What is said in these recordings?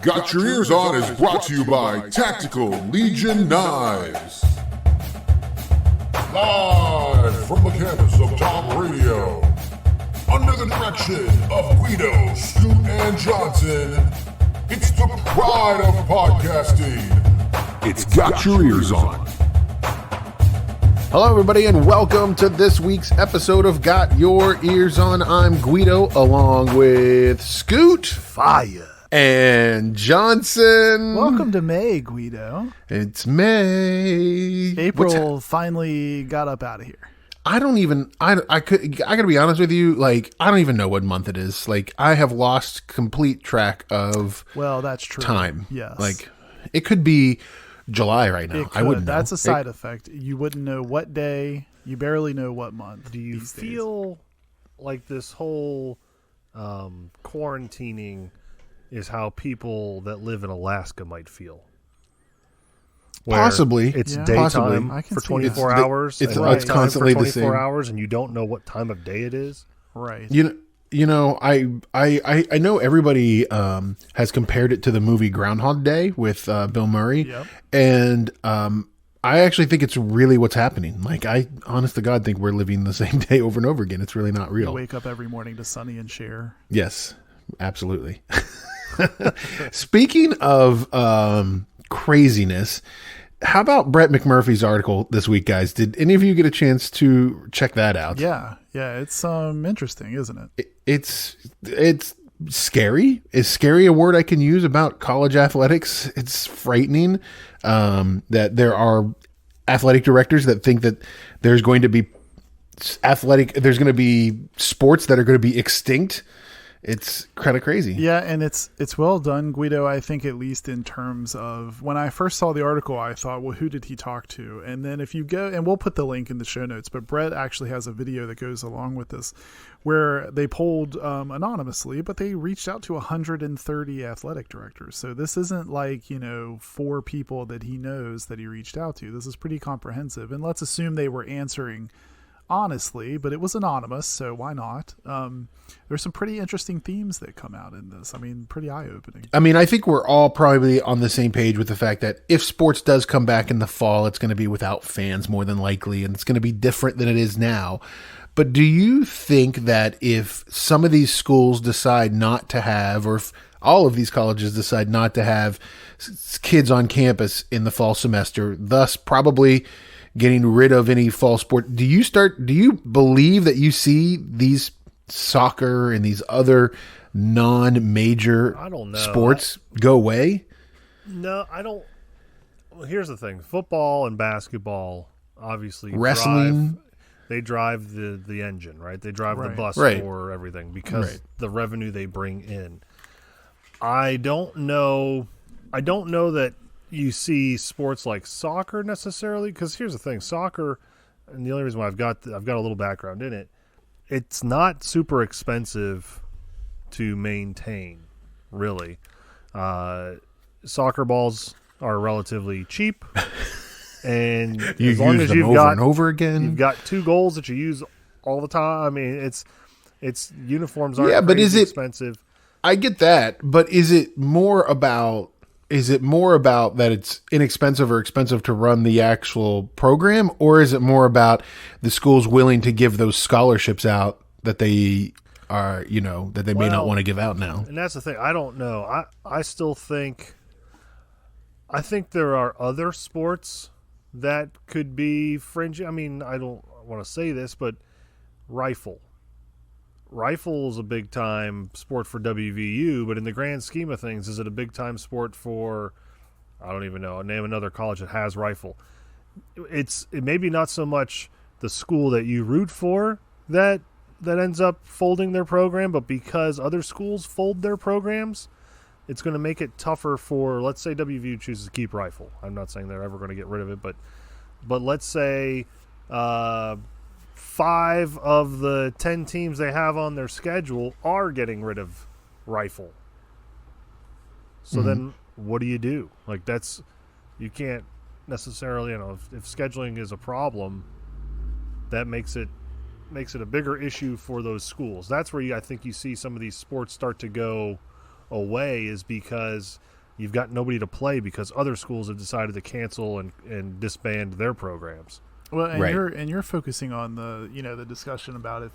Got Your Eers On is brought to you by Tactical Legion Knives. Live from the campus of Talk Radio, under the direction of Guido, Scoot, and Johnson, it's the pride of podcasting. It's Got Your Eers On. Hello, everybody, and welcome to this week's episode of Got Your Eers On. I'm Guido, along with Scoot, Fire, and Johnson. Welcome to May, Guido. It's May. April finally got up out of here. I gotta be honest with you, like, I don't even know what month it is. Like, I have lost complete track of that's true. Time. Yes. Like, it could be July right now. I wouldn't know. That's a side effect. You wouldn't know what day. You barely know what month. Do you feel like this whole quarantining is how people that live in Alaska might feel? Where Possibly. It's Yeah. daytime I can for see 24 that. hours. It's and right. nighttime constantly for the 24 same. hours, and you don't know what time of day it is. Right. You know, I know everybody has compared it to the movie Groundhog Day with Bill Murray, Yep. and I actually think it's really what's happening. Like, I, honest to God, think we're living the same day over and over again. It's really not You real. wake up every morning to Sonny and Cher. Yes, absolutely. Speaking of craziness, how about Brett McMurphy's article this week, guys? Did any of you get a chance to check that out? Yeah. It's interesting, isn't it? It's scary. Is scary a word I can use about college athletics? It's frightening that there are athletic directors that think that there's going to be sports that are going to be extinct. It's kind of crazy. Yeah, and it's well done, Guido. I think at least in terms of when I first saw the article, I thought, well, who did he talk to? And then if you go, and we'll put the link in the show notes, but Brett actually has a video that goes along with this where they polled anonymously, but they reached out to 130 athletic directors. So this isn't like, 4 people that he knows that he reached out to. This is pretty comprehensive. And let's assume they were answering honestly, but it was anonymous, so why not? There's some pretty interesting themes that come out in this. I mean, pretty eye-opening. I mean, I think we're all probably on the same page with the fact that if sports does come back in the fall, it's going to be without fans more than likely, and it's going to be different than it is now. But do you think that if some of these schools decide not to have, or if all of these colleges decide not to have kids on campus in the fall semester, thus probably getting rid of any fall sport, do you believe that you see these soccer and these other non-major sports go away? No, I don't. Well, here's the thing: football and basketball, obviously, wrestling. They drive the engine, right? They drive the bus Right. for everything because the revenue they bring in. I don't know that you see sports like soccer necessarily, because here's the thing: soccer, and the only reason why I've got a little background in it, it's not super expensive to maintain, really. Soccer balls are relatively cheap. And You as long use as them you've over got and over again. you've got 2 goals that you use all the time. I mean, it's uniforms aren't Yeah, but crazy is it expensive. I get that, but is it more about that it's inexpensive or expensive to run the actual program, or is it more about the schools willing to give those scholarships out that they are, that they may not want to give out now? And that's the thing. I don't know. I still think there are other sports that could be fringe. I mean, I don't want to say this, but rifle is a big time sport for WVU, but in the grand scheme of things, is it a big time sport for, I don't even know, name another college that has rifle. It maybe not so much the school that you root for that ends up folding their program, but because other schools fold their programs, it's going to make it tougher for, let's say WVU chooses to keep rifle. I'm not saying they're ever going to get rid of it, but let's say 5 of the 10 teams they have on their schedule are getting rid of rifle. So then what do you do? Like, you can't necessarily, if scheduling is a problem, that makes it a bigger issue for those schools. That's where I think you see some of these sports start to go away is because you've got nobody to play because other schools have decided to cancel and disband their programs. Well, and Right. you're focusing on the discussion about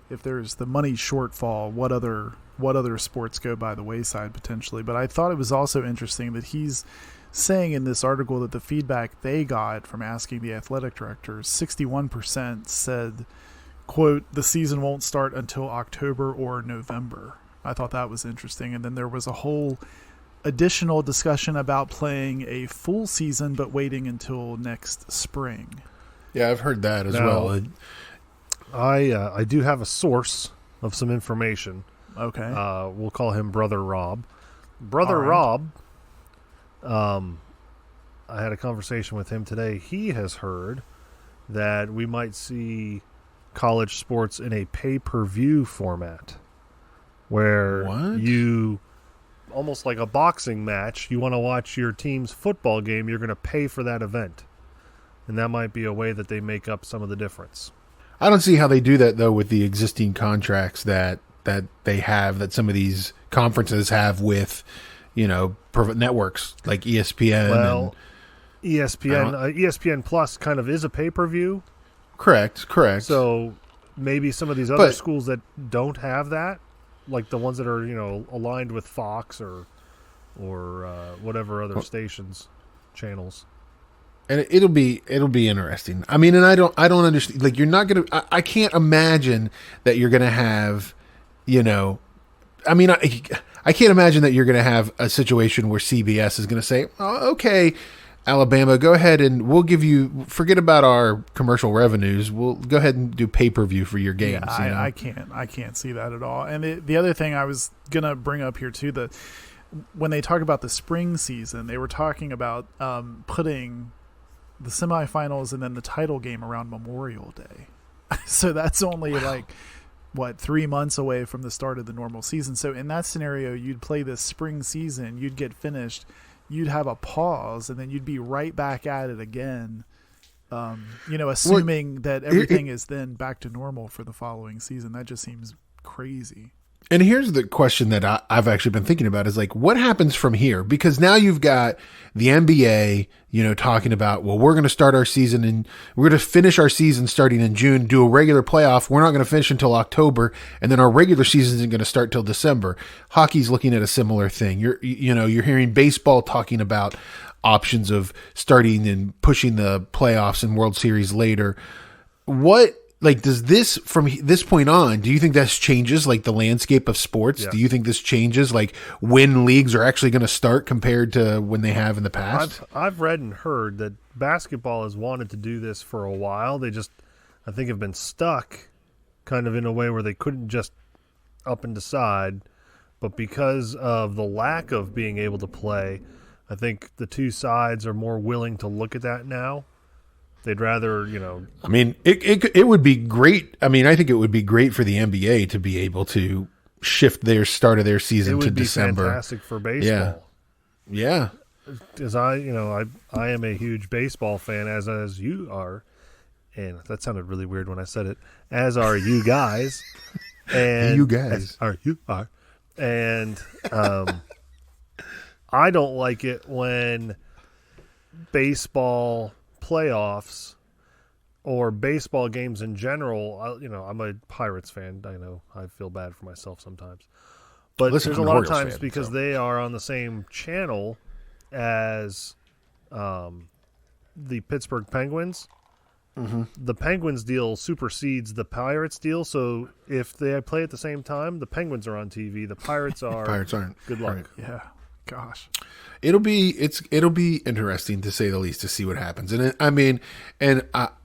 if there's the money shortfall, what other sports go by the wayside potentially. But I thought it was also interesting that he's saying in this article that the feedback they got from asking the athletic directors, 61% said, quote, the season won't start until October or November. I thought that was interesting. And then there was a whole additional discussion about playing a full season but waiting until next spring. Yeah, I've heard that as Now, well. I do have a source of some information. Okay. We'll call him Brother Rob. Brother All right. Rob, I had a conversation with him today. He has heard that we might see college sports in a pay-per-view format where What? you, almost like a boxing match, you want to watch your team's football game, you're going to pay for that event. And that might be a way that they make up some of the difference. I don't see how they do that though with the existing contracts that they have, that some of these conferences have with, networks like ESPN. Well, ESPN Plus kind of is a pay-per-view. Correct. So maybe some of these other But- schools that don't have that, like the ones that are aligned with Fox or whatever other channels. And it'll be interesting. I mean, and I don't understand. Like, you're not gonna. I can't imagine that you're gonna have, I mean, I can't imagine that you're gonna have a situation where CBS is gonna say, "Oh, okay, Alabama, go ahead and we'll give you. Forget about our commercial revenues. We'll go ahead and do pay-per-view for your games." Yeah, I can't see that at all. And the other thing I was gonna bring up here too, when they talk about the spring season, they were talking about putting the semifinals and then the title game around Memorial Day. So that's only 3 months away from the start of the normal season. So in that scenario, you'd play this spring season, you'd get finished, you'd have a pause, and then you'd be right back at it again. Assuming that everything is then back to normal for the following season. That just seems crazy. And here's the question that I've actually been thinking about is what happens from here? Because now you've got the NBA, talking about, well, we're going to start our season and we're going to finish our season starting in June, do a regular playoff. We're not going to finish until October. And then our regular season isn't going to start till December. Hockey's looking at a similar thing. You're hearing baseball talking about options of starting and pushing the playoffs and World Series later. Does this, from this point on, do you think that changes the landscape of sports? Yes. Do you think this changes when leagues are actually going to start compared to when they have in the past? I've read and heard that basketball has wanted to do this for a while. They just, I think, have been stuck kind of in a way where they couldn't just up and decide. But because of the lack of being able to play, I think the two sides are more willing to look at that now. They'd rather, I mean, it would be great. I mean, I think it would be great for the NBA to be able to shift their start of their season it would to be December. fantastic for baseball. Yeah. Because I am a huge baseball fan, as you are, and that sounded really weird when I said it. As are you guys, and You guys. as are you are, and I don't like it when baseball playoffs or baseball games in general. I'm a Pirates fan. I know I feel bad for myself sometimes, but Listen, there's a I'm an lot of Orioles times fan, because so. they are on the same channel as the Pittsburgh Penguins. Mm-hmm. The Penguins deal supersedes the Pirates deal, so if they play at the same time, the Penguins are on TV. The Pirates are. Pirates aren't. Good luck. Right. Yeah. Gosh. It'll be interesting to say the least to see what happens. And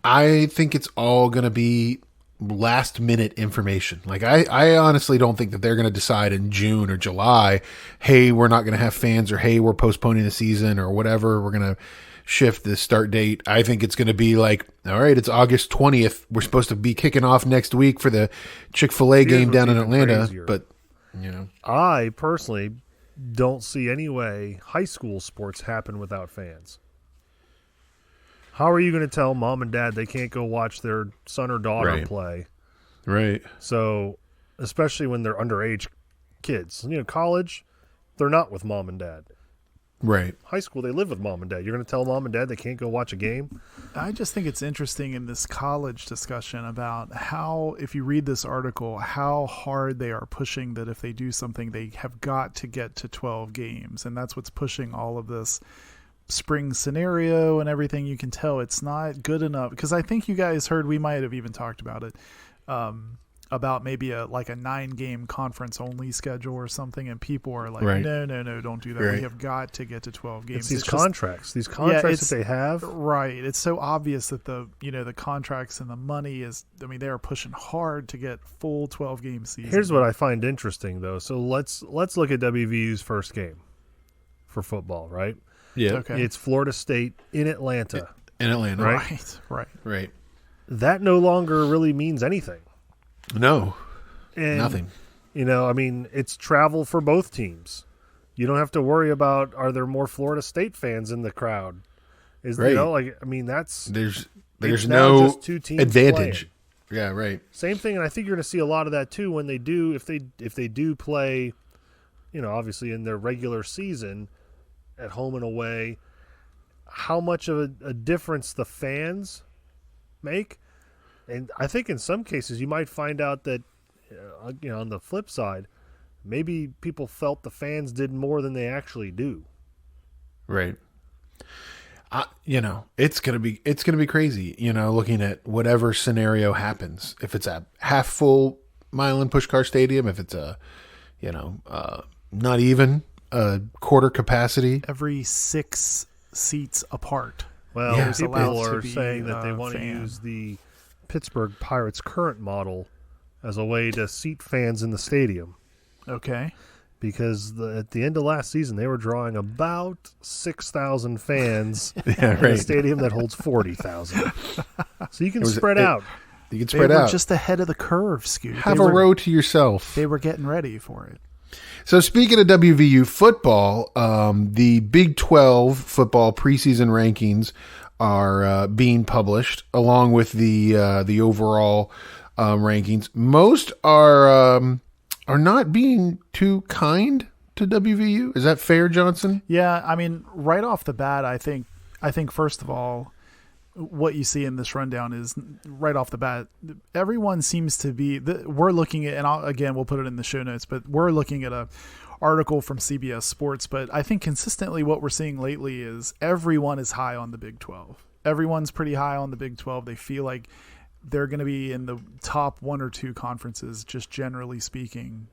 I think it's all going to be last minute information. I honestly don't think that they're going to decide in June or July, hey, we're not going to have fans, or hey, we're postponing the season or whatever. We're going to shift the start date. I think it's going to be all right, it's August 20th. We're supposed to be kicking off next week for the Chick-fil-A game down in what's even Atlanta. crazier. But, I personally don't see any way high school sports happen without fans. How are you going to tell mom and dad they can't go watch their son or daughter Right. play? right. So, especially when they're underage kids. College, they're not with mom and dad. Right. High school, they live with mom and dad. You're going to tell mom and dad they can't go watch a game? I just think it's interesting in this college discussion about how, if you read this article, how hard they are pushing that if they do something, they have got to get to 12 games. And that's what's pushing all of this spring scenario and everything. You can tell it's not good enough, because I think you guys heard, we might have even talked about it, about maybe a 9-game conference only schedule or something, and people are like, right. no, don't do that. Right. We have got to get to 12 games. It's these contracts that they have. Right. It's so obvious that the contracts and the money is, they are pushing hard to get full 12-game season. Here's what I find interesting, though. So let's look at WVU's first game for football, right? Yeah. Okay. It's Florida State in Atlanta. In Atlanta. Right. That no longer really means anything. No. And, nothing. It's travel for both teams. You don't have to worry about, are there more Florida State fans in the crowd? Right. That's there's now no just two teams advantage. playing. Yeah, right. Same thing, and I think you're going to see a lot of that too when they do, if they do play, obviously in their regular season, at home and away, how much of a difference the fans make. And I think in some cases you might find out that, on the flip side, maybe people felt the fans did more than they actually do. Right. It's gonna be crazy. Looking at whatever scenario happens. If it's a half full Milan Puskar Stadium, if it's not even a quarter capacity, every 6 seats apart. Well, Yeah. people are saying that they want to use the Pittsburgh Pirates' current model as a way to seat fans in the stadium. Okay. Because at the end of last season, they were drawing about 6,000 fans in a stadium that holds 40,000. So you can spread out. You can spread out. They were just ahead of the curve, Scoot. Have a row to yourself. They were getting ready for it. So speaking of WVU football, the Big 12 football preseason rankings are being published along with the overall rankings. Most are not being too kind to WVU. Is that fair, Johnson? Yeah, right off the bat, I think first of all, what you see in this rundown is right off the bat, everyone seems to be. We're looking at, and we'll put it in the show notes, but we're looking at a article from CBS Sports. But I think consistently what we're seeing lately is everyone is high on the Big 12. Everyone's pretty high on the Big 12. They feel like they're going to be in the top 1 or 2 conferences, just generally speaking,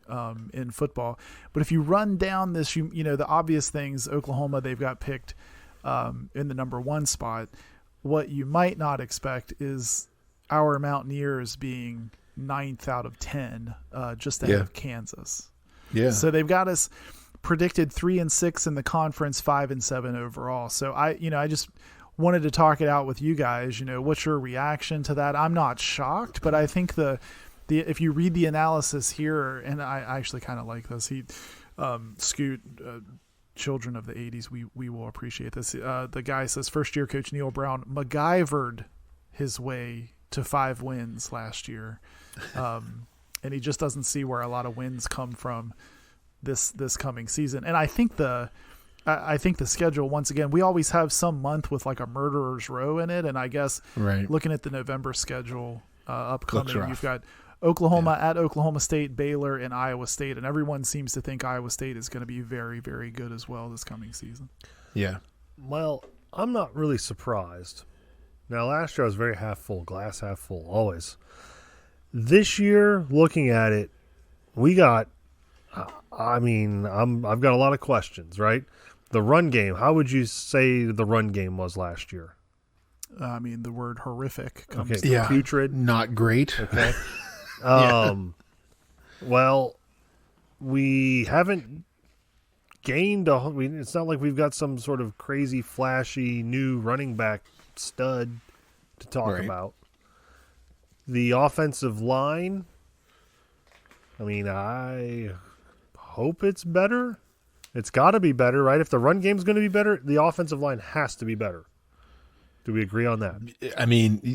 in football. But if you run down this, the obvious things, Oklahoma, they've got picked in the number 1 spot. What you might not expect is our Mountaineers being 9th out of 10, just ahead of Kansas. Yeah. So they've got us predicted 3-6 in the conference, 5-7 overall. So I just wanted to talk it out with you guys. What's your reaction to that? I'm not shocked, but I think if you read the analysis here, and I actually kind of like this. Scoot. Children of the 80s, we will appreciate this. The guy says first-year coach Neil Brown MacGyvered his way to 5 wins last year, and he just doesn't see where a lot of wins come from this coming season. And I think the schedule, once again, we always have some month with like a murderer's row in it, and I guess looking at the November schedule upcoming, you've got Oklahoma at Oklahoma State, Baylor, and Iowa State, and everyone seems to think Iowa State is going to be very, very good as well this coming season. Yeah. Well, I'm not really surprised. Now, last year I was very glass half full, always. This year, looking at it, we got, I've got a lot of questions, right? The run game, how would you say the run game was last year? The word horrific comes to to putrid. Not great. Okay. Well, we haven't gained it's not like we've got some sort of crazy, flashy new running back stud to talk about. The offensive line, I hope it's better. It's got to be better, right? If the run game's going to be better, the offensive line has to be better. Do we agree on that?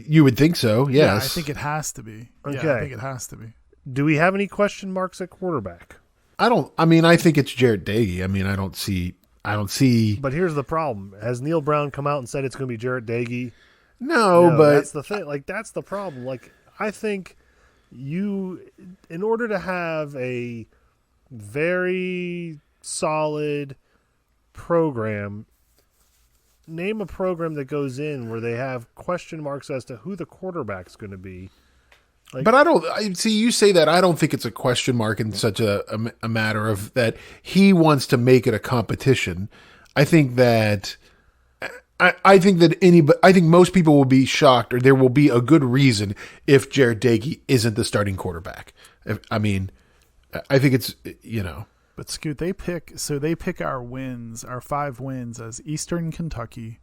You would think so, yes. Yeah, I think it has to be. Okay. Yeah, I think it has to be. Do we have any question marks at quarterback? I think it's Jarrett Dagey. I mean, I don't see. But here's the problem: has Neil Brown come out and said it's going to be Jarrett Dagey? No, but that's the thing. Like, that's the problem. Like, I think in order to have a very solid program, name a program that goes in where they have question marks as to who the quarterback's going to be. Like, but you say that. I don't think it's a question mark in such a matter of that he wants to make it a competition. I think that I think most people will be shocked, or there will be a good reason if Jarrett Dagey isn't the starting quarterback. I think it's, But Scoot, they pick our wins, our 5 wins as Eastern Kentucky,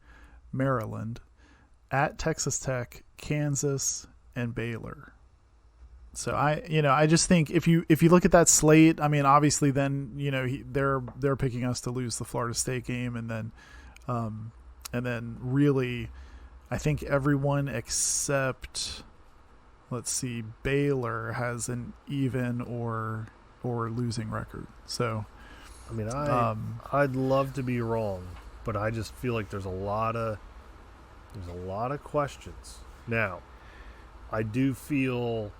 Maryland, at Texas Tech, Kansas, and Baylor. So I just think if you look at that slate, I mean, obviously then they're picking us to lose the Florida State game, and then really, I think everyone except, let's see, Baylor has an even or losing record. So, I mean, I'd love to be wrong, but I just feel like there's a lot of questions. Now, I do feel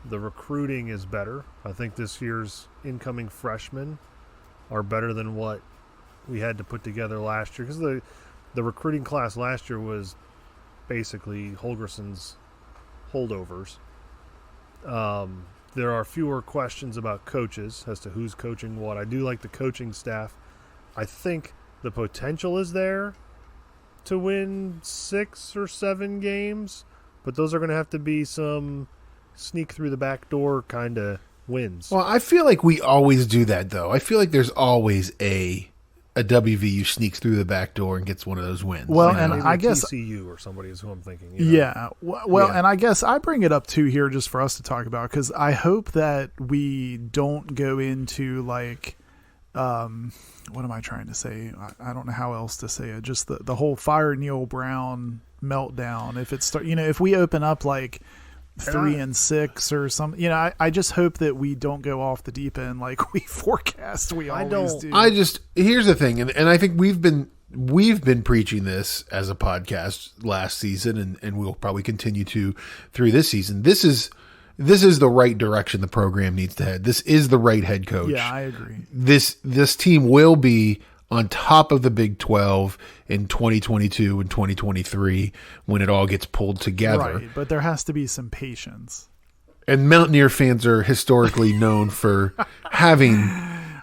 the recruiting is better. I think this year's incoming freshmen are better than what we had to put together last year, because the recruiting class last year was basically Holgerson's holdovers. There are fewer questions about coaches as to who's coaching what. I do like the coaching staff. I think the potential is there to win 6 or 7 games, but those are going to have to be some sneak through the back door kind of wins. Well, I feel like we always do that, though. I feel like there's always a WVU sneaks through the back door and gets one of those wins. Well, and I guess TCU or somebody is who I'm thinking. Yeah. Well, and I guess I bring it up too here just for us to talk about, because I hope that we don't go into like, what am I trying to say? I don't know how else to say it. Just the whole fire Neil Brown meltdown. If it's if we open up like 3-6 or something, I just hope that we don't go off the deep end like we forecast we always do. Here's the thing, and I think we've been preaching this as a podcast last season, and we'll probably continue to through this season. This is the right direction the program needs to head. This is the right head coach. Yeah, I agree. This team will be on top of the Big 12 in 2022 and 2023 when it all gets pulled together. Right, but there has to be some patience. And Mountaineer fans are historically known for having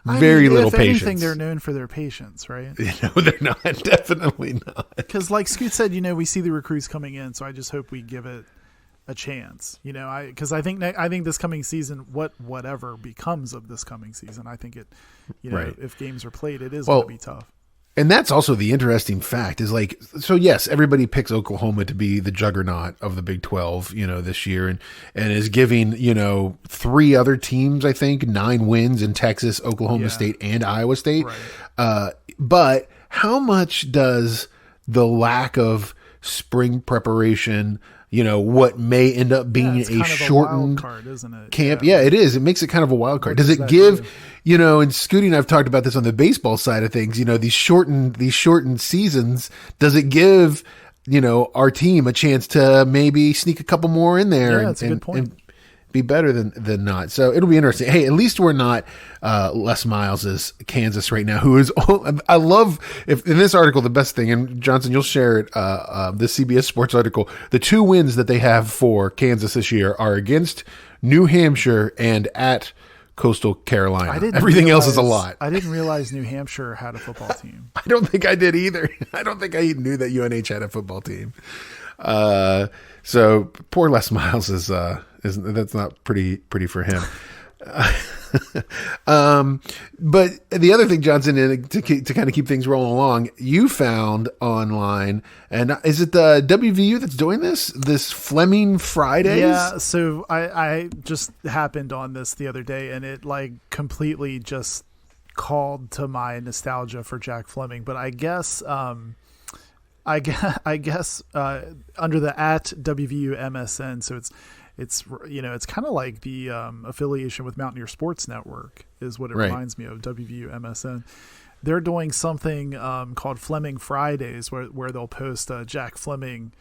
very little patience. If anything, they're known for their patience, right? They're not. Definitely not. Because like Scoot said, we see the recruits coming in, so I just hope we give it a chance. Because I think this coming season, whatever becomes of this coming season, I think it, right. If games are played, it is going to be tough. And that's also the interesting fact is like, so yes, everybody picks Oklahoma to be the juggernaut of the Big 12, this year and is giving, 3 other teams, I think 9 wins in Texas, Oklahoma State and Iowa State. Right. But how much does the lack of spring preparation, what may end up being a shortened card, isn't it? camp. Yeah, it is. It makes it kind of a wild card. Does it give, and Scooty and I've talked about this on the baseball side of things, these shortened seasons, does it give, our team a chance to maybe sneak a couple more in there that's a good point. And be better than not. So it'll be interesting. Hey, at least we're not Les Miles' Kansas right now, who is, I love, if in this article, the best thing, and Johnson, you'll share it, the CBS Sports article, the 2 wins that they have for Kansas this year are against New Hampshire and at Coastal Carolina. Everything else is a lot. I didn't realize New Hampshire had a football team. I don't think I did either. I don't think I knew that UNH had a football team. So poor Les Miles is that's not pretty for him. But the other thing, Johnson, to kind of keep things rolling along, you found online, and is it the WVU that's doing this Fleming Fridays? Yeah. So I just happened on this the other day, and it like completely just called to my nostalgia for Jack Fleming. But I guess under the @ WVU MSN, so it's kind of like the affiliation with Mountaineer Sports Network is what it Right. reminds me of, WVU MSN. They're doing something called Fleming Fridays where they'll post a Jack Fleming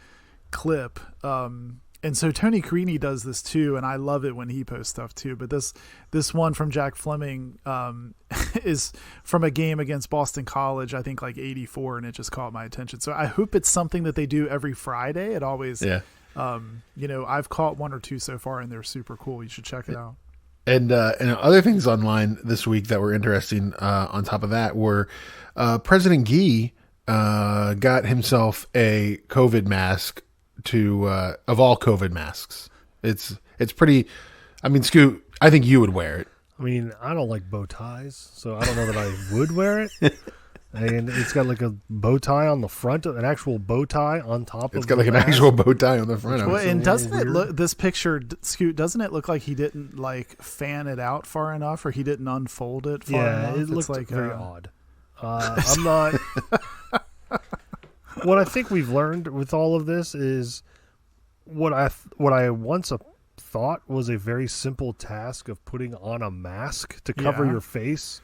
clip. And so Tony Carini does this too, and I love it when he posts stuff too. But this one from Jack Fleming is from a game against Boston College, I think like '84, and it just caught my attention. So I hope it's something that they do every Friday. It always, I've caught one or two so far, and they're super cool. You should check it out. And other things online this week that were interesting on top of that were President Gee got himself a COVID mask of all COVID masks. It's pretty, I mean, Scoot, I think you would wear it. I mean, I don't like bow ties, so I don't know that I would wear it. And it's got like a bow tie on the front, an actual bow tie on top of it. It's got like an actual bow tie on the front of it. Well, and doesn't it look, this picture, Scoot, doesn't it look like he didn't like fan it out far enough, or he didn't unfold it far enough? Yeah, it looked like very odd. I'm not. What I think we've learned with all of this is what I once thought was a very simple task of putting on a mask to cover your face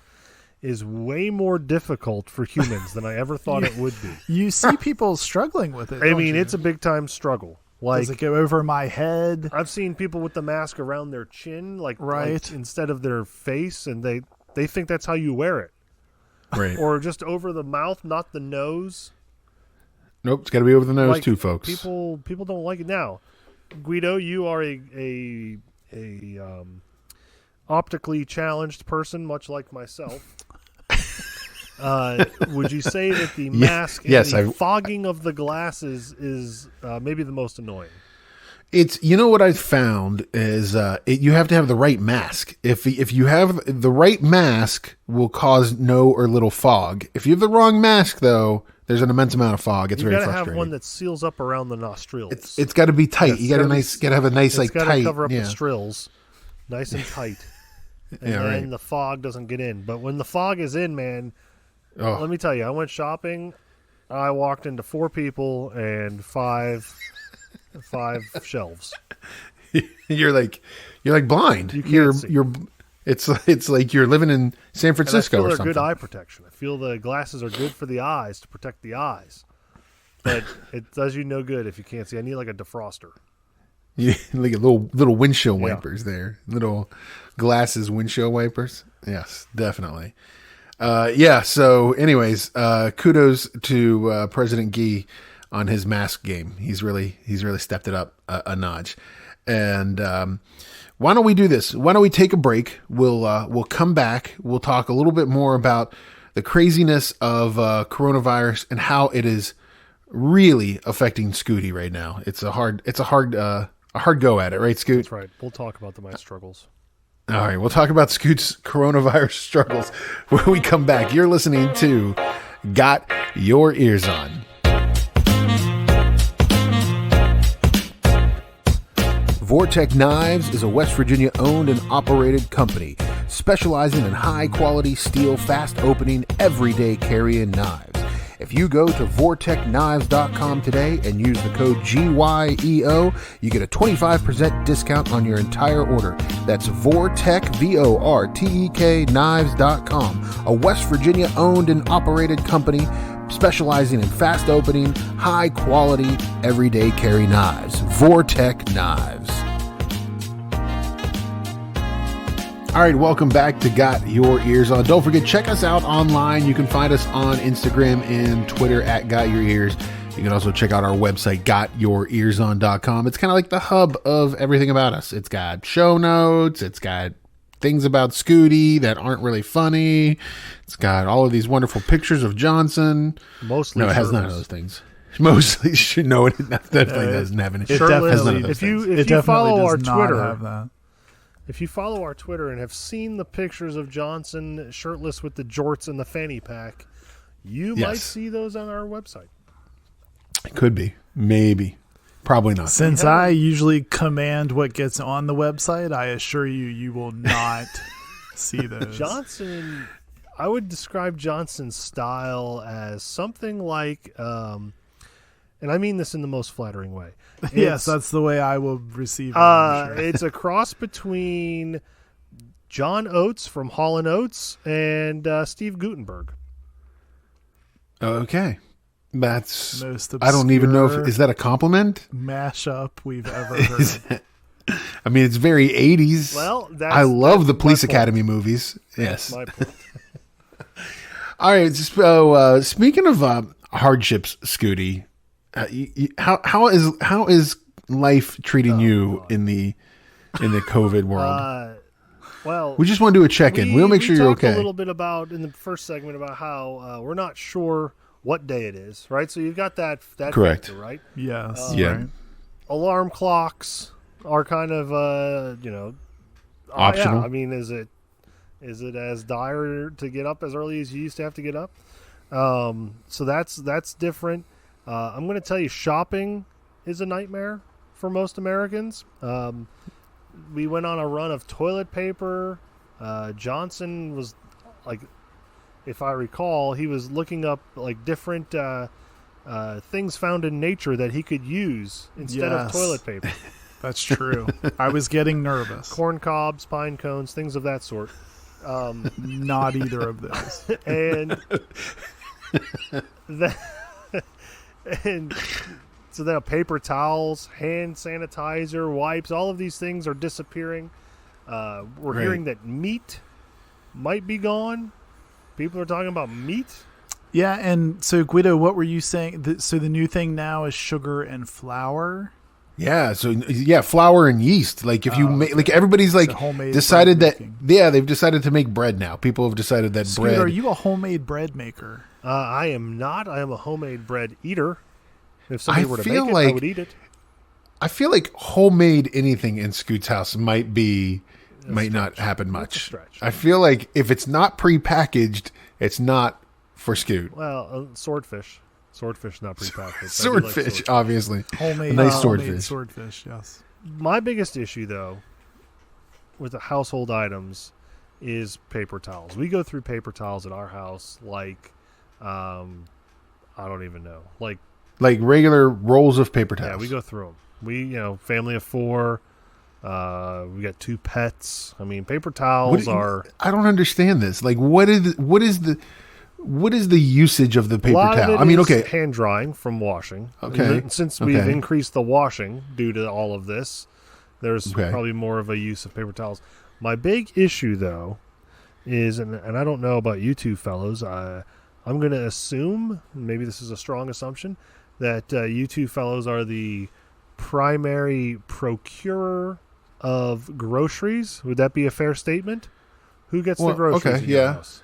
is way more difficult for humans than I ever thought it would be. You see people struggling with it. I mean, it's a big time struggle. Like, does it go over my head? I've seen people with the mask around their chin, like instead of their face, and they think that's how you wear it. Right. Or just over the mouth, not the nose. Nope, it's got to be over the nose too, folks. People don't like it. Now, Guido, you are a optically challenged person, much like myself. Would you say that the mask and the fogging of the glasses is maybe the most annoying? It's, you know what I've found is you have to have the right mask. If you have the right mask, will cause no or little fog. If you have the wrong mask, though, there's an immense amount of fog. It's very frustrating. You got to have one that seals up around the nostrils. It's got to be tight. You got to have a nice like tight. It's got to cover up the nostrils, nice and tight, and then the fog doesn't get in. But when the fog is in, man, let me tell you, I went shopping. I walked into 4 people and 5 shelves. You're like blind. You can't see. It's like you're living in San Francisco or something. Good eye protection. I feel the glasses are good for the eyes to protect the eyes, but it does you no good if you can't see. I need like a defroster. Yeah, like a little windshield wipers there, little glasses windshield wipers. Yes, definitely. So, anyways, kudos to President Gee on his mask game. He's really stepped it up a notch. And why don't we do this? Why don't we take a break? We'll come back. We'll talk a little bit more about the craziness of coronavirus and how it is really affecting Scooty right now. It's a hard go at it, right, Scoot? That's right. We'll talk about my struggles. All right, we'll talk about Scoot's coronavirus struggles when we come back. You're listening to Got Your Eers On. Vortec Knives is a West Virginia owned and operated company specializing in high quality steel, fast opening, everyday carrying knives. If you go to vortechknives.com today and use the code GYEO, you get a 25% discount on your entire order. That's Vortech, VORTEK knives.com, a West Virginia owned and operated company specializing in fast opening, high quality, everyday carry knives. Vortec Knives. All right, welcome back to Got Your Eers On. Don't forget, check us out online. You can find us on Instagram and Twitter at Got Your Ears. You can also check out our website, gotyourearson.com. It's kind of like the hub of everything about us. It's got show notes. It's got things about Scooty that aren't really funny. It's got all of these wonderful pictures of Johnson. Mostly no, it has none of those things. Mostly, no, it definitely doesn't have any. If you follow our Twitter, have that. If you follow our Twitter and have seen the pictures of Johnson shirtless with the jorts and the fanny pack, you might see those on our website. It could be. Maybe. Probably not. Since I usually command what gets on the website, I assure you will not see those. Johnson, I would describe Johnson's style as something like and I mean this in the most flattering way. Yes, that's the way I will receive it. I'm sure. It's a cross between John Oates from Hall & Oates and Steve Guttenberg. Okay. That's Most I don't even know if obscure is that a compliment? mashup we've ever heard. I mean, it's very 80s. Well, I love the that's Police my point. Academy movies. Yes. That's my point. All right. So, speaking of hardships, Scooty, how is life treating you in the COVID world? Well, We just want to do a check-in. We'll make sure you're talked okay. a little bit about in the first segment about how we're not sure what day it is, right? So you've got that Correct. factor, right? Yes. Yeah. Right. Alarm clocks are kind of Optional. Yeah. I mean, is it as dire to get up as early as you used to have to get up? So that's different. I'm going to tell you, shopping is a nightmare for most Americans. We went on a run of toilet paper. Johnson was like, if I recall, he was looking up like different things found in nature that he could use instead of Yes. toilet paper. That's true. I was getting nervous. Corn cobs, pine cones, things of that sort. Not either of those. And that, and so then paper towels, hand sanitizer, wipes, all of these things are disappearing. We're Right. hearing that meat might be gone. People are talking about meat. Yeah, and so Guido, what were you saying? So the new thing now is sugar and flour. Yeah, so flour and yeast. Like if you make, like everybody's like So homemade decided bread that making. they've decided to make bread now. People have decided that Scoot, are bread. you a homemade bread maker? I am not. I am a homemade bread eater. If somebody I were to feel make it, I like- would eat it. I feel like homemade anything in Scoot's house might not happen much. stretch. I feel like if it's not prepackaged, it's not for Scoot. Well, swordfish. Swordfish not prepackaged. I do like Swordfish, obviously. Homemade, A nice homemade swordfish. swordfish, yes. My biggest issue, though, with the household items is paper towels. We go through paper towels at our house like, I don't even know. Like, Like regular rolls of paper towels. yeah, we go through them. We, family of 4. We got 2 pets. I mean, paper towels are I don't understand this. Like, what is the usage of the a paper lot of towel? it I mean, is okay, hand drying from washing. Okay, And since we've okay. increased the washing due to all of this, there's Okay. probably more of a use of paper towels. My big issue, though, is, and I don't know about you two fellows, I'm going to assume, maybe this is a strong assumption, that you two fellows are the primary procurer of groceries. Would that be a fair statement? Who gets the Well, groceries okay, in your yeah. house?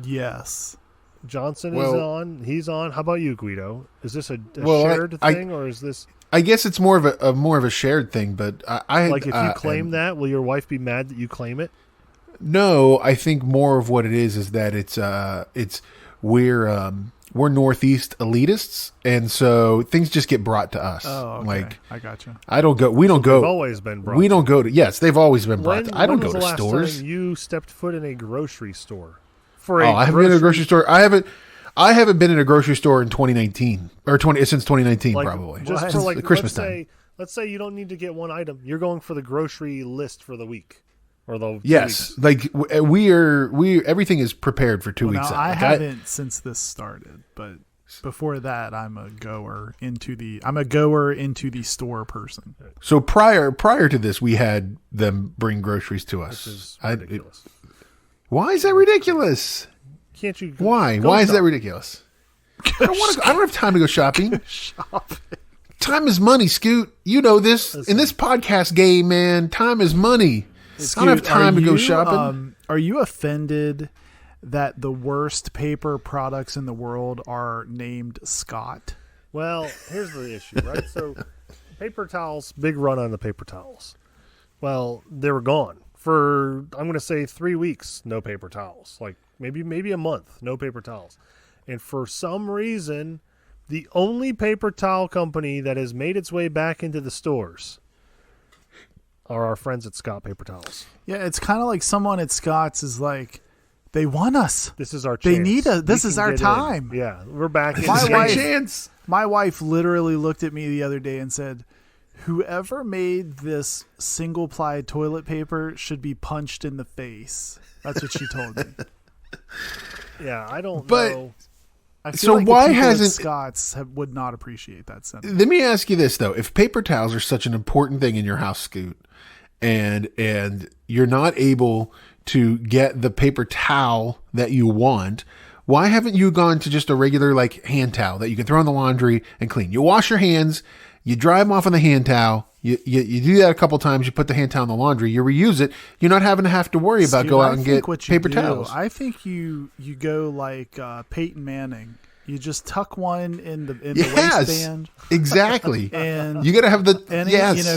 Yes. Johnson is Well- on. He's on. How about you, Guido? Is this a Well, shared I- thing, or is this I guess it's more of a shared thing. But I like if you claim and- that, will your wife be mad that you claim it? No, I think more of what it is that it's we're Northeast elitists, and so things just get brought to us. Oh, okay. Like I gotcha. we don't They've go. always been brought. We don't go to. Yes, they've always been brought. When, I don't when go was to the last stores. time you stepped foot in a grocery store? For Oh, I haven't been to a grocery store. I haven't been in a grocery store in 2019 or since 2019 like, probably. just What? for like Christmas let's say you don't need to get one item. You're going for the grocery list for the week or the 2 Yes, weeks. like we everything is prepared for 2 Well, weeks now, out. I Like, haven't since this started, but before that, I'm a goer into the store person. so prior to this, we had them bring groceries to us. Which is I- ridiculous. why is that ridiculous? Can't you? Why? go Why is shop. that ridiculous? I don't have time to go shopping. Time is money, Scoot. You know this. In this podcast game, man, time is money. I don't have Scoot, time are to go you, shopping. Are you offended that the worst paper products in the world are named Scott? Well, here's the issue, right? So, paper towels, big run on the paper towels. Well, they were gone for, I'm going to say 3 weeks, no paper towels. Like maybe a month, no paper towels. And for some reason, the only paper towel company that has made its way back into the stores are our friends at Scott Paper Towels. Yeah, it's kind of like someone at Scott's is like, they want us. This is our They chance. need us. This We is can our get in. time. Yeah, we're back in. My This is wife- my chance. My wife literally looked at me the other day and said, "Whoever made this single-ply toilet paper should be punched in the face." That's what she told me. Yeah, I don't But- know. I feel So like why the people at hasn't- Scott's would not appreciate that sentence. Let me ask you this though: if paper towels are such an important thing in your house, Scoot, and you're not able to get the paper towel that you want, why haven't you gone to just a regular like hand towel that you can throw in the laundry and clean? You wash your hands, you dry them off on the hand towel. You do that a couple times. You put the hand towel in the laundry. You reuse it. You're not having to have to worry about go out and get paper towels. I think you go like Peyton Manning. You just tuck one in the waistband. Exactly. And You got to have the if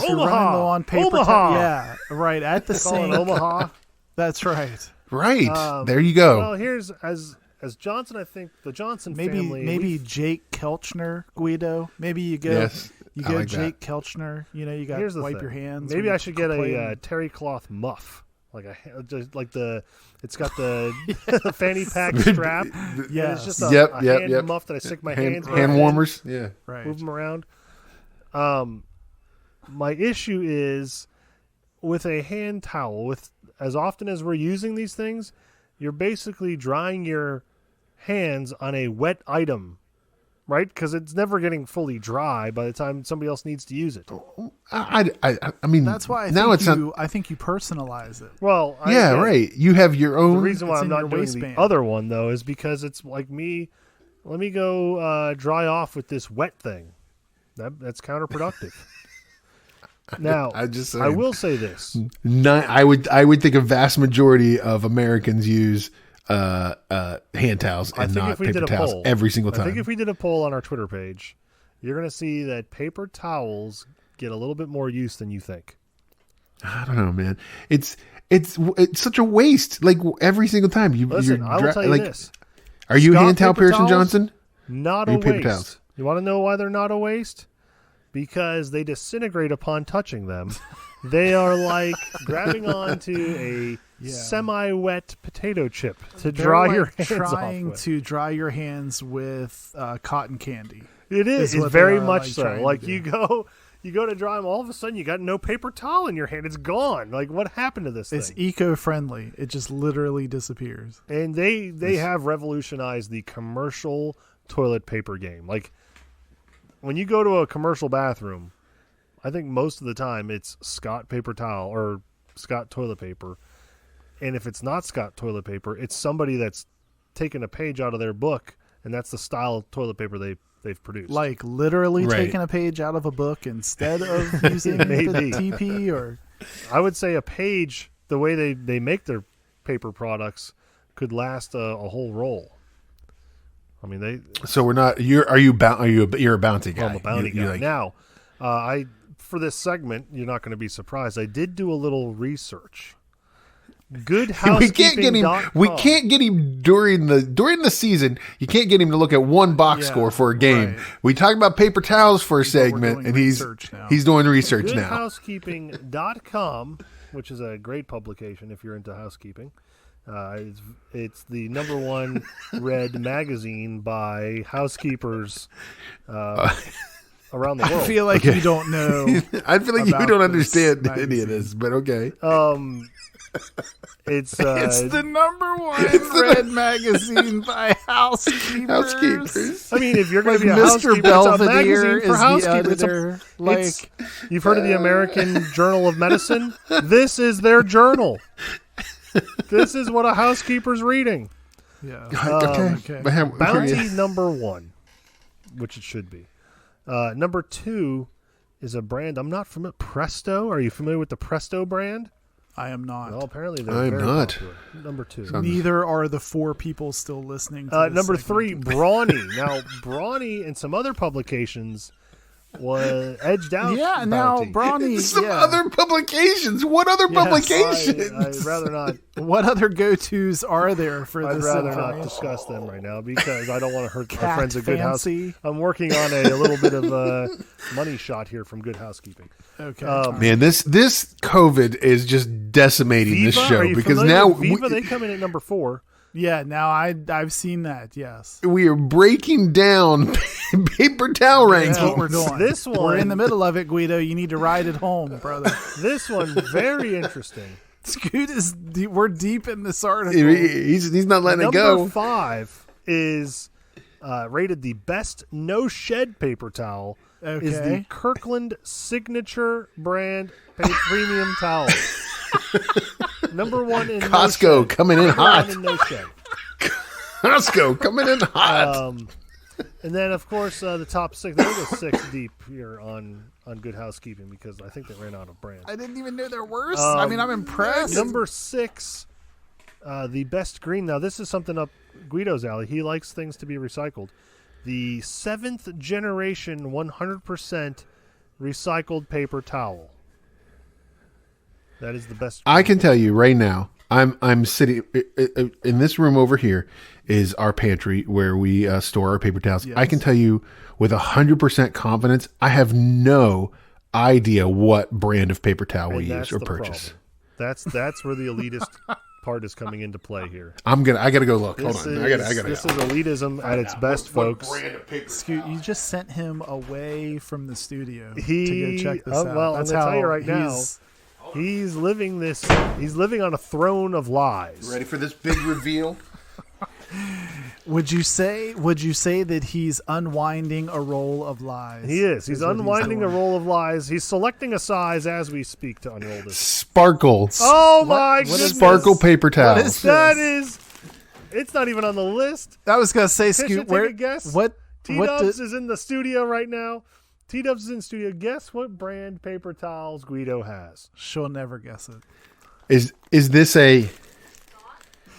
you're running low on paper towel, yeah, right at the Call it sink. Omaha. That's right. right. There you go. Well, here's as Johnson. I think the Johnson family. Maybe Jake Kelchner, Guido. Maybe you go. Yes, You I go like Jake Kelchner. You know, you got Here's to the wipe thing. your hands. Maybe when I you should get play a in- terry cloth muff, it's got the fanny pack strap. Yes. Yeah, it's just a, Yep, a yep, hand yep. muff that I stick my hands in hand and warmers. Yeah. right. move them around. My issue is with a hand towel. With as often as we're using these things, you're basically drying your hands on a wet item, right? Because it's never getting fully dry by the time somebody else needs to use it. I mean, That's why I think you personalize it. Well, Yeah, right. You have your The own. reason why It's I'm in not your doing waistband. the other one though is because it's like me. Let me go dry off with this wet thing. That's counterproductive. Now, I just I saying. will say this. I would think a vast majority of Americans use hand towels I and think not if we paper did a towels poll, every single I time. think if we did a poll on our Twitter page, you're going to see that paper towels get a little bit more use than you think. I don't know, man. It's such a waste. Like every single time Listen, I will tell you this: Are you a Scott hand towel paper person, towels? Johnson? not Or a you paper waste. towels? You want to know why they're not a waste? Because they disintegrate upon touching them. They are like grabbing onto a semi-wet potato chip to They're dry like your hands trying off with. to dry your hands with cotton candy. It is. is what It's they very are, much like, so. trying to Like do. you go to dry them, all of a sudden you got no paper towel in your hand. It's gone. Like what happened to this It's thing? eco-friendly. It just literally disappears. And they have revolutionized the commercial toilet paper game. Like when you go to a commercial bathroom, I think most of the time it's Scott paper towel or Scott toilet paper. And if it's not Scott toilet paper, it's somebody that's taken a page out of their book, and that's the style of toilet paper they've produced. Like literally Right. taking a page out of a book instead of using the Maybe. TP or I would say a page, the way they make their paper products, could last a whole roll. I mean, So we're not. You're a bounty guy. I'm a bounty You guy. like- Now, for this segment, you're not going to be surprised. I did do a little research. we can't get him. We can't get him during the season. You can't get him to look at one box Yeah, score for a game. right. We talked about paper towels for a we're segment, doing and he's research now. doing research now. GoodHousekeeping.com, which is a great publication if you're into housekeeping. It's the number one read magazine by housekeepers around the I world. feel like you don't know. I feel like you about don't this understand any magazine. of this, but okay. It's It's the number one read magazine by housekeepers. Housekeepers. I mean, if you're going Like to be a Mr. housekeeper, Belvedere it's a magazine is for the housekeepers. It's a- editor. it's- you've heard of the American Journal of Medicine? This is their journal. This is what a housekeeper's reading. Yeah. Okay. But how- Bounty number one, which it should be. Number two is a brand I'm not familiar. Presto. Are you familiar with the Presto brand? I am not. Well, apparently they're I'm very not. popular. Number two. Neither are the four people still listening to this Number segment. three, Brawny. Now, Brawny and some other publications was edged out. Yeah, now Bounty. Brawny. Some yeah. other publications. What other publications? I'd rather not. What other go-tos are there for I'd this rather not information? discuss them right now because I don't want to hurt our Cat friends at Good House. Fancy. I'm working on a little bit of a money shot here from Good Housekeeping. Okay. Man, this COVID is just decimating this Viva, show are you because familiar now with Viva, they come in at number 4. Yeah, now I've seen that. Yes, We are breaking down paper towel that's what rankings. we're doing. This one- we're in the middle of it, Guido. You need to ride it home, brother. This one, very interesting. Scoot we're deep in this article. He's not letting it Number go. 5 is rated the best no-shed paper towel. Is the Okay. Kirkland Signature brand premium towel. Number 1 in Costco no-shed. coming in Number one hot. in no-shed. Costco coming in hot. And then, of course, the top 6. They'll go 6 deep here on Good Housekeeping because I think they ran out of brands. I didn't even know there were. I mean, I'm impressed. Number 6, the best green. Now, this is something up Guido's alley. He likes things to be recycled. The 7th generation 100% recycled paper towel. That is the best. I can tell you right now, I'm sitting in this room over here is our pantry where we store our paper towels. Yes. I can tell you with 100% confidence, I have no idea what brand of paper towel we And that's use or the purchase. problem. That's where the elitist part is coming into play here. I gotta go look. This Hold on. is, I gotta this go. is elitism at its best, folks. Scoot, you just sent him away from the studio to He- go check this oh, out. well, I'm That's gonna how tell you right now, he's- He's living on a throne of lies. Ready for this big reveal? Would you say that he's unwinding a roll of lies? He is. He's what unwinding a doing. roll of lies. He's selecting a size as we speak to unroll this. Sparkle. Oh my what goodness! is Sparkle paper What towels. is That this? is. It's not even on the list. I was gonna say, Fisher, Scoot. take Where? a guess. What? T-Dubs is in the studio right now. T-Dubs is in studio. Guess what brand paper towels Guido has? She'll never guess it. Is this a?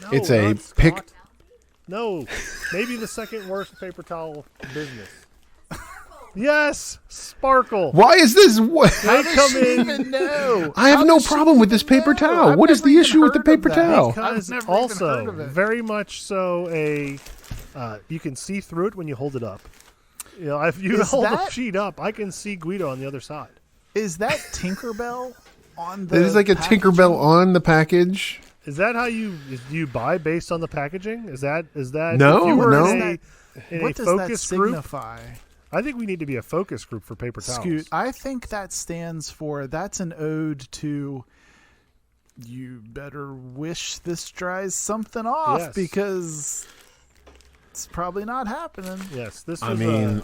No, It's a not Scott. pick- No, maybe the second worst paper towel business. Yes, Sparkle. Why is this? What? They come in Even know. I have How no does she problem with this even paper know? towel. I've What is never the even issue with the heard of paper that. towel? because I've never even also heard of it. very much so a you can see through it when you hold it up. You know, if you Is hold the that- sheet up, I can see Guido on the other side. Is that Tinkerbell on the? There's like a packaging? Tinkerbell on the package. Is that how do you buy based on the packaging? Is that No, if you were no. in What a does that focus group? signify? I think we need to be a focus group for paper towels. Scoot, I think that stands for that's an ode to you better wish this dries something off Yes. because it's probably not happening. Yes, this I was, mean,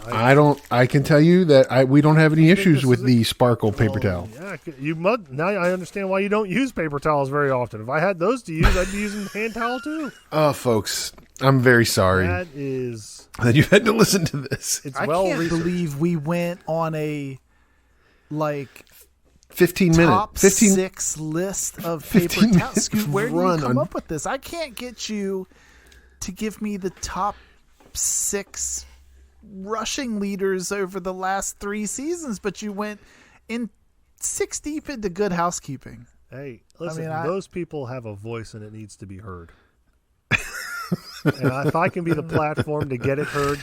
I can tell you that we don't have any issues this with is the Sparkle paper towel. Yeah, you must. Now I understand why you don't use paper towels very often. If I had those to use, I'd be using hand towel too. Oh, folks, I'm very sorry That is, that you had to listen to this. it's I well can't researched. believe we went on a like 15 top minutes. 15. 6 list of 15 paper towels. minutes Scoot, where do you run come on- up with this? I can't get you to give me the top 6 rushing leaders over the last 3 seasons, but you went in 6 deep into Good Housekeeping. Hey, listen, I- those people have a voice and it needs to be heard. And if I can be the platform to get it heard,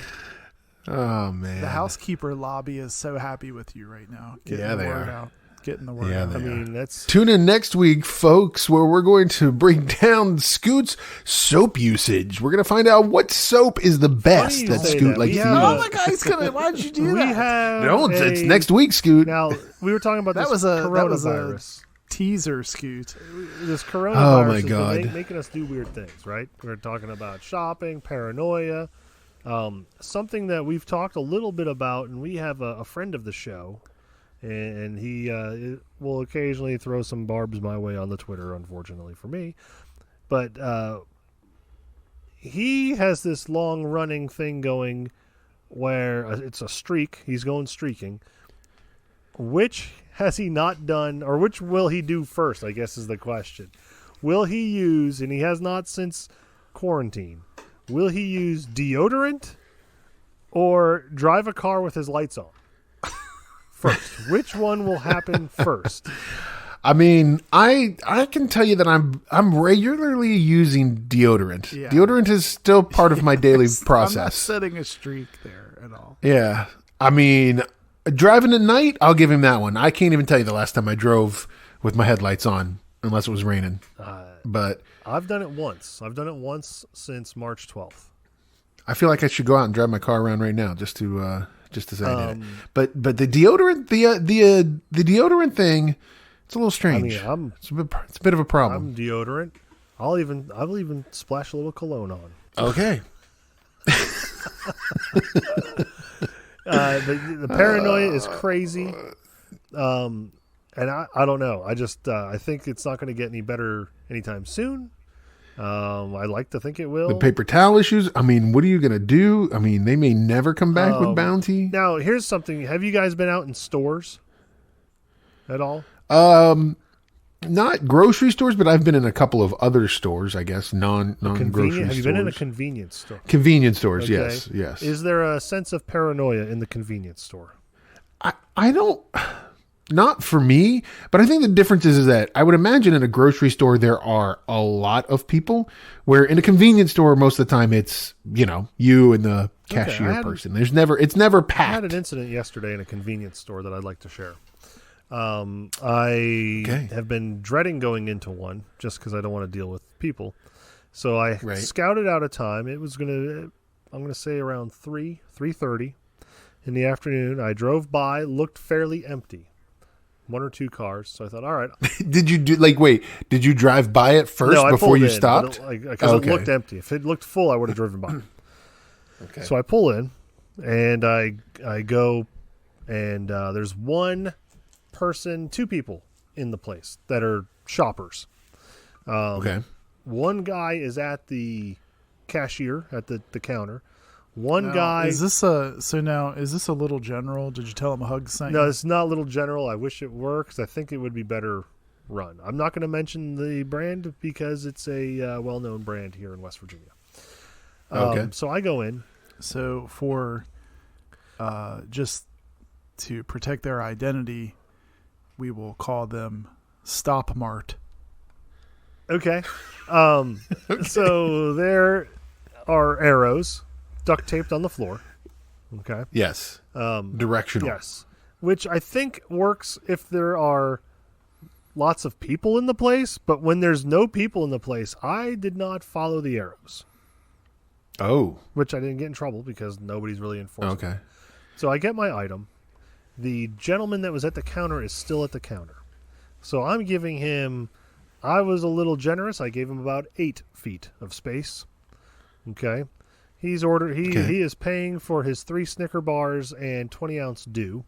Oh man. The housekeeper lobby is so happy with you right now. Getting Yeah, the they word are. out. Getting the word Yeah, out. they I are. mean, that's Tune in next week, folks, where we're going to break down Scoot's soap usage. We're going to find out what soap is the best you that say Scoot that. likes We to have Oh use. my God, he's gonna. Why'd you do we that? have. No, it's a- next week, Scoot. Now we were talking about That this was a coronavirus. teaser, Scoot. This coronavirus Oh, my has been God. making us do weird things, right? We're talking about shopping, paranoia, something that we've talked a little bit about, and we have a friend of the show, and he will occasionally throw some barbs my way on the Twitter, unfortunately for me. But he has this long-running thing going where it's a streak. He's going streaking. Which has he not done, or which will he do first, I guess is the question. Will he use, and he has not since quarantine, will he use deodorant or drive a car with his lights on? First. Which one will happen first? I mean, I can tell you that I'm regularly using deodorant. Yeah. Deodorant is still part of my daily I'm not process. setting a streak there at all. Yeah. I mean, driving at night, I'll give him that one. I can't even tell you the last time I drove with my headlights on, unless it was raining. But I've done it once. I've done it once since March 12th. I feel like I should go out and drive my car around right now just to say I did it. But the deodorant the deodorant thing, it's a little strange. It's a bit of a problem. I'm deodorant. I'll even splash a little cologne on. Okay. The paranoia is crazy. And I don't know. I think it's not going to get any better anytime soon. I like to think it will. The paper towel issues. I mean, what are you going to do? I mean, they may never come back with Bounty. Now, here's something. Have you guys been out in stores at all? Not grocery stores, but I've been in a couple of other stors, I guess, non-grocery stores. Have you been in a convenience store? Convenience stores, Okay. yes. Is there a sense of paranoia in the convenience store? I don't, not for me, but I think the difference is that I would imagine in a grocery store there are a lot of people, where in a convenience store most of the time it's, you and the cashier person. It's never packed. I had an incident yesterday in a convenience store that I'd like to share. I have been dreading going into one just because I don't want to deal with people. So I scouted out a time. It was I'm going to say around 3:30 in the afternoon. I drove by, looked fairly empty. One or two cars. So I thought, all right. Did you drive by it first before you stopped? Because it looked empty. If it looked full, I would have driven by. Okay. So I pull in and I go and there's two people in the place that are shoppers. One guy is at the cashier at the counter. One guy is this a Little General? Did you tell him Hug sent No, you? it's not Little General. I wish it were because I think it would be better run. I'm not going to mention the brand because it's a well-known brand here in West Virginia. So I go in. So for just to protect their identity, we will call them Stop Mart. Okay. So there are arrows duct taped on the floor. Okay. Yes. Directional. Yes. Which I think works if there are lots of people in the place, but when there's no people in the place, I did not follow the arrows. Oh. Which I didn't get in trouble because nobody's really enforcing. Okay. So I get my item. The gentleman that was at the counter is still at the counter. So I'm giving him, I was a little generous. I gave him about 8 feet of space. Okay. He is paying for his 3 Snicker bars and 20-ounce dew.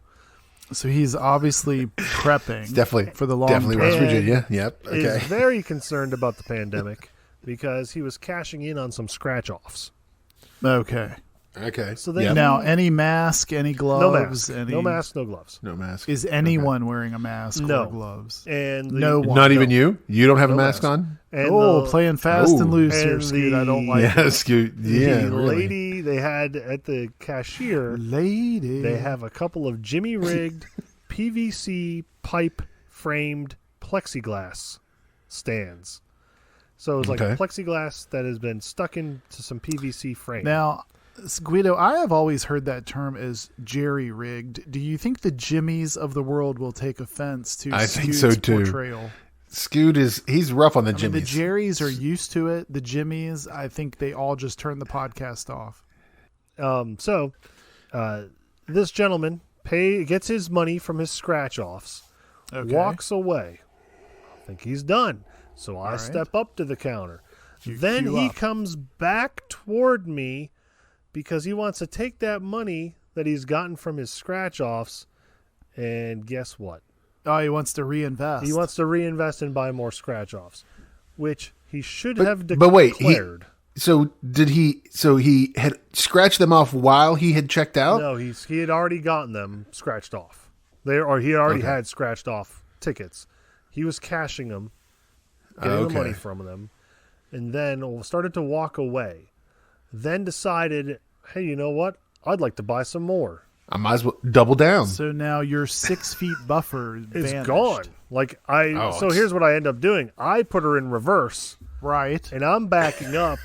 So he's obviously prepping definitely for the long definitely term. West Virginia. Yep. Okay. Is very concerned about the pandemic because he was cashing in on some scratch-offs. Okay. So then now, any mask, any gloves, no mask, no gloves. No mask. Is anyone wearing a mask or gloves? And no one. Not even you? You don't have a mask on? And playing fast and loose here, Scoot. I don't like it. Scoot. Yeah, the really. lady they had at the cashier, they have a couple of Jimmy rigged PVC pipe framed plexiglass stands. So it's like plexiglass that has been stuck into some PVC frame. Now, Guido, I have always heard that term as jerry-rigged. Do you think the Jimmies of the world will take offense to Scoot's portrayal? Scoot he's rough on the Jimmies. The Jerrys are used to it. The Jimmies, I think they all just turned the podcast off. So this gentleman gets his money from his scratch-offs, walks away. I think he's done. So I step up to the counter. Then he comes back toward me because he wants to take that money that he's gotten from his scratch-offs, and guess what? Oh, he wants to reinvest. He wants to reinvest and buy more scratch-offs, which he should have declared. But wait, he had scratched them off while he had checked out? No, he had already gotten them scratched off. He had already had scratched off tickets. He was cashing them, getting the money from them, and then started to walk away. Then decided, hey, you know what? I'd like to buy some more. I might as well double down. So now your 6 feet buffer is vanished. gone. So here's what I end up doing. I put her in reverse. Right. And I'm backing up.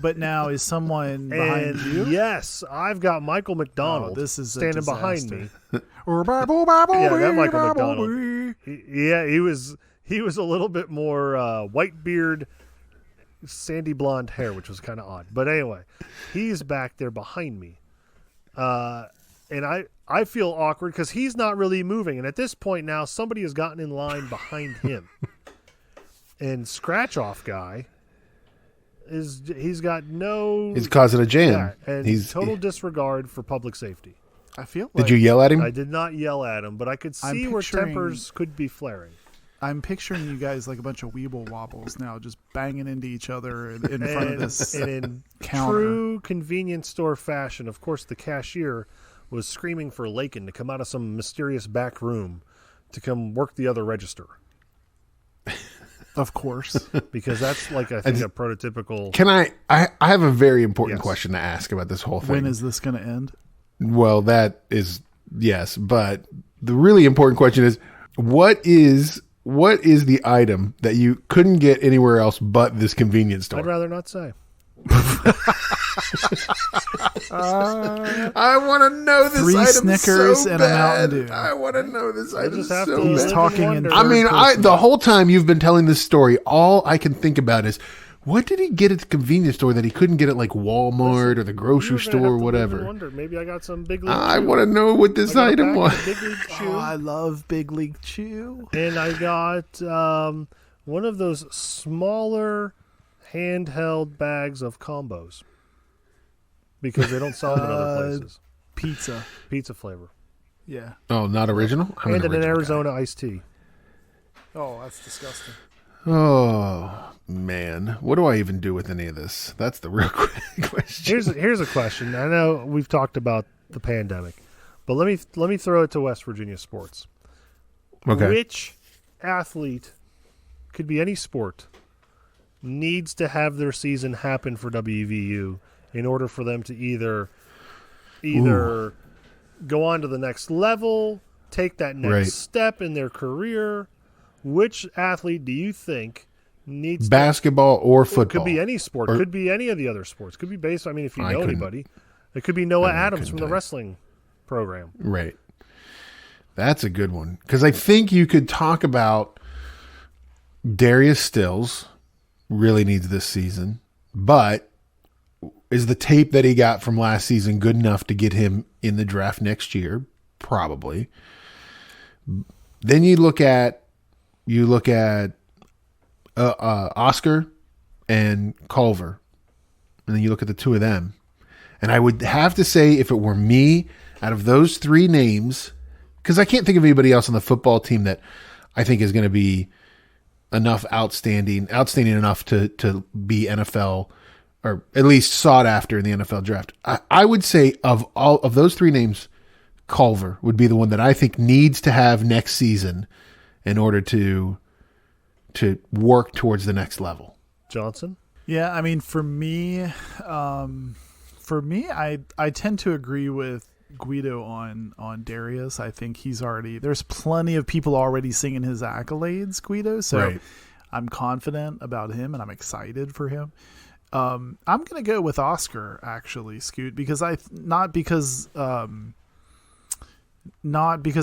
But now is someone behind you? Yes, I've got Michael McDonald standing behind me. Yeah, that Michael McDonald. He he was a little bit more white beard, sandy blonde hair, which was kind of odd. But anyway, he's back there behind me. And I feel awkward because he's not really moving. And at this point now, somebody has gotten in line behind him. And Scratch-Off guy, he's got no... He's causing a jam. Yeah, and he's total disregard for public safety. I feel like... Did you yell at him? I did not yell at him, but I could see where tempers could be flaring. I'm picturing you guys like a bunch of weeble wobbles now, just banging into each other in front of this and in counter. True convenience store fashion, of course, the cashier was screaming for Lakin to come out of some mysterious back room to come work the other register. Of course. Because that's like, I think, a prototypical... Can I have a very important question to ask about this whole thing. When is this going to end? Well, that is, yes. But the really important question is, what is the item that you couldn't get anywhere else but this convenience store? I'd rather not say. I want to know this 3 item Snickers so and bad. a Mountain Dew. I want to know this item just have so to bad. He's talking in I mean, third person. the whole time you've been telling this story, all I can think about is, what did he get at the convenience store that he couldn't get at like Walmart or the grocery store or whatever? Wonder. Maybe I got some Big League I Chew. want to know what this I got a item pack was. of Big League Chew. Oh, I love Big League Chew. And I got one of those smaller handheld bags of combos because they don't sell them in other places. Pizza flavor. Yeah. Oh, not original? I'm And an original Arizona iced tea. Oh, that's disgusting. guy. Oh, man. What do I even do with any of this? That's the real question. Here's a question. I know we've talked about the pandemic, but let me throw it to West Virginia sports. Okay. Which athlete, could be any sport, needs to have their season happen for WVU in order for them to either go on to the next level, take that next step in their career? Which athlete do you think needs basketball or football? Could be any sport. Could be any of the other sports. Could be based. I mean, if you know anybody, it could be Noah Adams from the wrestling program. Right. That's a good one because I think you could talk about Darius Stills really needs this season, but is the tape that he got from last season good enough to get him in the draft next year? Probably. Then you look at Oscar and Culver, and then you look at the two of them. And I would have to say, if it were me, out of those 3 names, because I can't think of anybody else on the football team that I think is going to be outstanding enough to be NFL or at least sought after in the NFL draft. I would say of all of those 3 names, Culver would be the one that I think needs to have next season in order to work towards the next level. Johnson? Yeah, I mean, for me, I tend to agree with Guido on Darius. I think there's plenty of people already singing his accolades, Guido. So I'm confident about him and I'm excited for him. I'm going to go with Oscar, actually, Scoot, because not because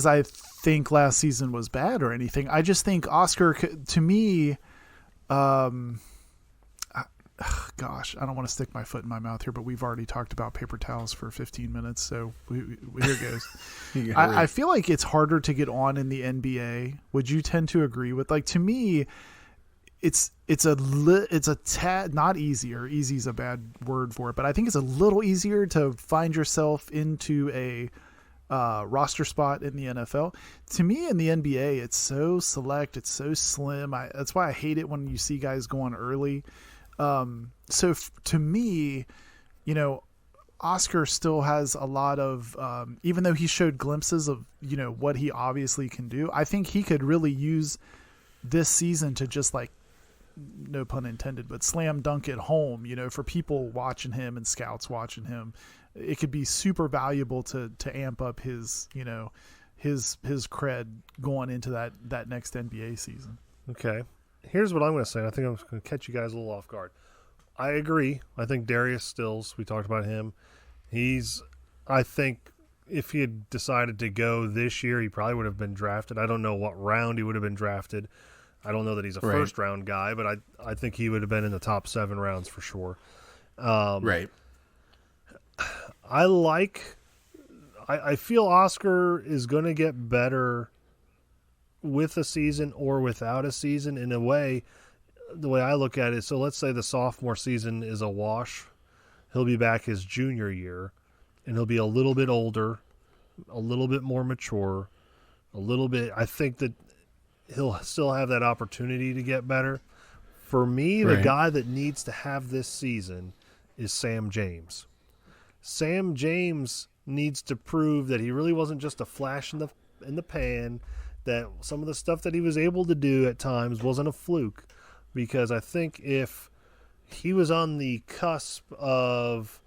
I think last season was bad or anything. I just think Oscar, to me, gosh, I don't want to stick my foot in my mouth here, but we've already talked about paper towels for 15 minutes, so here goes. I feel like it's harder to get on in the NBA. Would you tend to agree with? Like, to me, it's a tad, not easier. Easy is a bad word for it, but I think it's a little easier to find yourself into a roster spot in the NFL. To me, in the NBA, it's so select, it's so slim. That's why I hate it when you see guys going early. So to me, Oscar still has a lot of, even though he showed glimpses of, what he obviously can do, I think he could really use this season to just, like, no pun intended, but slam dunk at home, for people watching him and scouts watching him. It could be super valuable to amp up his, his cred going into that next NBA season. Okay. Here's what I'm going to say. I think I'm going to catch you guys a little off guard. I agree. I think Darius Stills, we talked about him. I think if he had decided to go this year, he probably would have been drafted. I don't know what round he would have been drafted. I don't know that he's a Right. first-round guy, but I think he would have been in the top 7 rounds for sure. Right. I feel Oscar is going to get better with a season or without a season in a way. The way I look at it, so let's say the sophomore season is a wash. He'll be back his junior year, and he'll be a little bit older, a little bit more mature, a little bit. I think that he'll still have that opportunity to get better. For me, the Right. guy that needs to have this season is Sam James. Sam James needs to prove that he really wasn't just a flash in the pan, that some of the stuff that he was able to do at times wasn't a fluke, because I think if he was on the cusp of,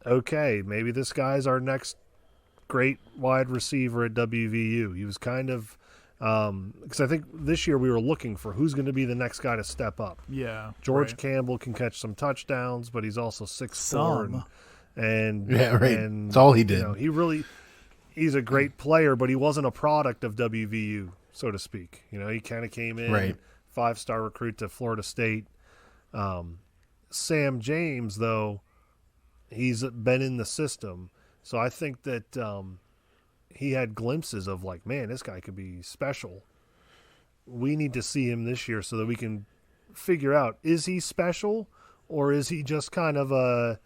okay, maybe this guy's our next great wide receiver at WVU. He was kind of because I think this year we were looking for who's going to be the next guy to step up. Yeah. George right. Campbell can catch some touchdowns, but he's also 6'4", Some. and Yeah, right. And, That's all he did. He's a great player, but he wasn't a product of WVU, so to speak. He kind of came in, Right. 5-star recruit to Florida State. Sam James, though, he's been in the system, so I think that he had glimpses of like, man, this guy could be special. We need to see him this year so that we can figure out, is he special or is he just kind of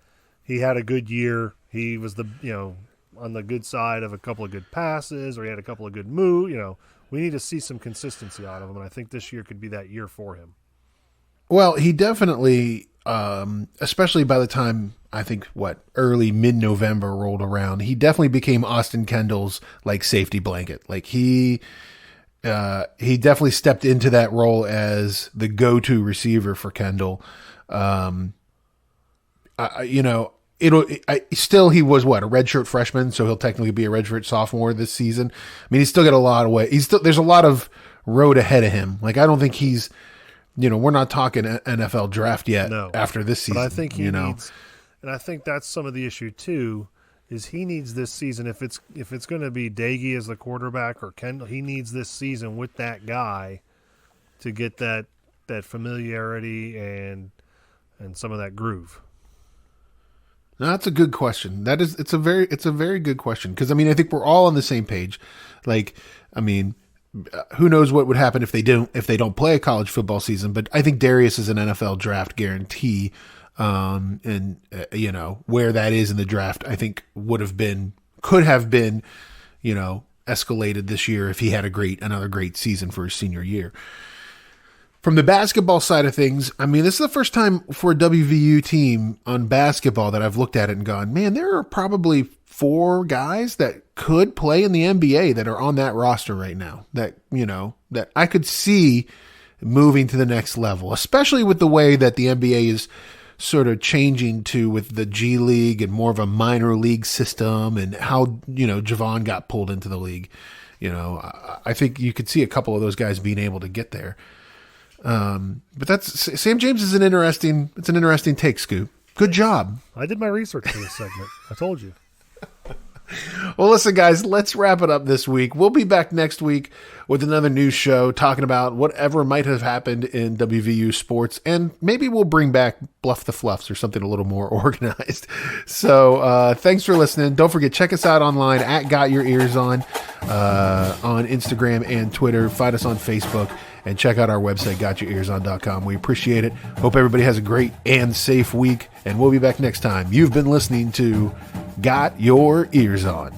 he had a good year. He was on the good side of a couple of good passes, or he had a couple of good moves. We need to see some consistency out of him, and I think this year could be that year for him. Well, he definitely, especially by the time I think early mid-November rolled around, he definitely became Austin Kendall's like safety blanket. Like he definitely stepped into that role as the go-to receiver for Kendall. He was a redshirt freshman, so he'll technically be a redshirt sophomore this season. I mean, he's still got a lot of way. There's a lot of road ahead of him. Like, I don't think he's, we're not talking NFL draft yet after this season. But I think he needs, and I think that's some of the issue too, is he needs this season, if it's going to be Daggy as the quarterback or Kendall, he needs this season with that guy to get that familiarity and some of that groove. No, that's a good question. It's a very good question, because I mean, I think we're all on the same page. Like, I mean, who knows what would happen if they don't play a college football season? But I think Darius is an NFL draft guarantee, and where that is in the draft, I think could have been, escalated this year if he had another great season for his senior year. From the basketball side of things, I mean, this is the first time for a WVU team on basketball that I've looked at it and gone, man, there are probably 4 guys that could play in the NBA that are on that roster right now that I could see moving to the next level, especially with the way that the NBA is sort of changing with the G League and more of a minor league system, and how, Javon got pulled into the league. I think you could see a couple of those guys being able to get there. But Sam James is an interesting take, Scoop. Good job. I did my research for this segment. I told you. Well, listen, guys, let's wrap it up this week. We'll be back next week with another news show talking about whatever might have happened in WVU sports, and maybe we'll bring back Bluff the Fluffs or something a little more organized. So thanks for listening. Don't forget, check us out online at Got Your Eers On Instagram and Twitter. Find us on Facebook. And check out our website, gotyourearson.com. We appreciate it. Hope everybody has a great and safe week. And we'll be back next time. You've been listening to Got Your Eers On.